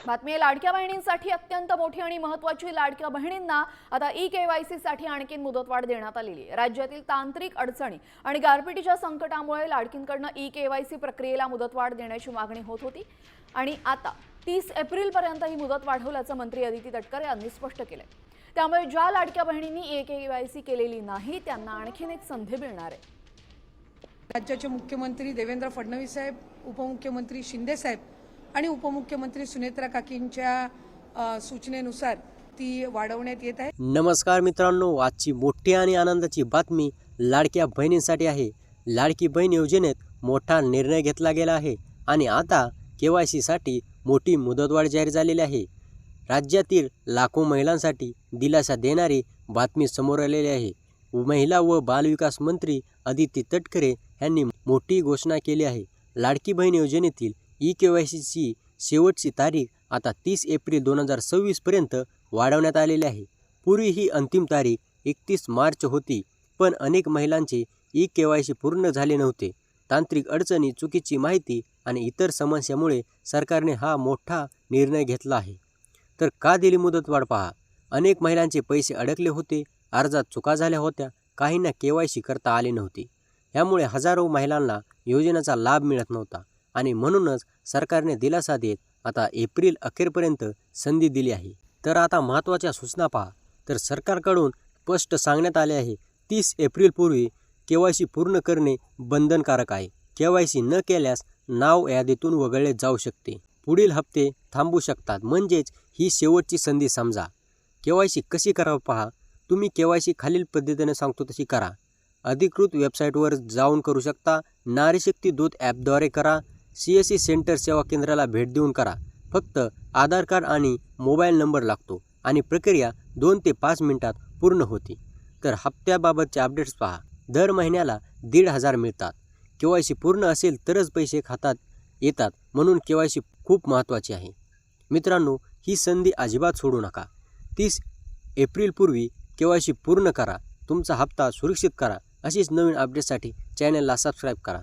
बातमी आहे लाडक्या बहिणींसाठी अत्यंत मोठी आणि महत्त्वाची। लाडक्या बहिणींना आता ई-केवायसी साठी आणखी मुदतवाढ देण्यात आलेली आहे। राज्यातील तांत्रिक अडचणी आणि गारपिटीच्या संकटामुळे लाडकींकडून ई-केवायसी प्रक्रियेला मुदतवाढ देण्याची मागणी होत होती आणि आता 30 एप्रिल पर्यंत ही मुदत वाढवल्याचं मंत्री अदिती तटकरे यांनी स्पष्ट केलंय। त्यामुळे ज्या लाडक्या बहिणींनी ई-केवायसी केलेली नाही त्यांना आणखीन एक संधी मिळणार आहे। राज्याचे मुख्यमंत्री देवेंद्र फडणवीस साहेब, उपमुख्यमंत्री शिंदे साहेब आणि उपमुख्यमंत्री सुनेत्रा काकींच्या सूचनेनुसार ती वाढवण्यात येत आहे। नमस्कार मित्रांनो, आजची मोठी आणि आनंदाची बातमी लाडक्या बहिणींसाठी आहे। लाडकी बहीण योजनेत मोठा निर्णय घेतला गेला आहे आणि आता केवायसी साठी मोठी मुदतवाढ जाहीर झालेली आहे। राज्यातील लाखो महिलांसाठी दिलासा देणारी बातमी समोर आलेली आहे। महिला व बालविकास मंत्री अदिती तटकरे यांनी मोठी घोषणा केली आहे। लाडकी बहीण योजनेतील ई-केवायसीची शेवटची तारीख आता 30 एप्रिल 2026 पर्यंत वाढवण्यात आलेली आहे। पूर्वी ही अंतिम तारीख 31 मार्च होती, पण अनेक महिलांचे ई-केवायसी पूर्ण झाले नव्हते। तांत्रिक अडचणी, चुकीची माहिती आणि इतर समस्यामुळे सरकारने हा मोठा निर्णय घेतला आहे। तर का दिली मुदतवाढ पहा। अनेक महिलांचे पैसे अडकले होते, अर्जात चुका झाल्या होत्या, काहींना केवायसी करता आले नव्हते। यामुळे हजारो महिलांना योजनेचा लाभ मिळत नव्हता आणि म्हणूनच सरकारने दिलासा देत आता एप्रिल अखेरपर्यंत संधी दिली आहे। तर आता महत्त्वाच्या सूचना पहा। तर सरकारकडून स्पष्ट सांगण्यात आले आहे 30 एप्रिलपूर्वी केवायसी पूर्ण करणे बंधनकारक आहे। केवायसी न केल्यास नाव यादीतून वगळले जाऊ शकते, पुढील हप्ते थांबू शकतात, म्हणजेच ही शेवटची संधी समजा। केवायसी कशी करावं पहा। तुम्ही केवायसी खालील पद्धतीने सांगतो तशी करा। अधिकृत वेबसाईटवर जाऊन करू शकता, नारी शक्ती दूत ॲपद्वारे करा, CSC सेंटर सेवा केंद्राला भेट देऊन करा। फक्त आधार कार्ड आणि मोबाईल नंबर लागतो आणि प्रक्रिया 2 ते 5 मिनिटात पूर्ण होते। तर हप्त्याबाबतचे अपडेट्स पहा। दर महिन्याला 1,500 मिळतात। केवायसी पूर्ण असेल तरच पैसे खात्यात येतात, म्हणून केवायसी खूप महत्त्वाची आहे। मित्रांनो, ही संधी अजिबात सोडू नका। 30 एप्रिलपूर्वी केवायसी पूर्ण करा, तुमचा हप्ता सुरक्षित करा। अशीच नवीन अपडेटसाठी चॅनलला सबस्क्राईब करा।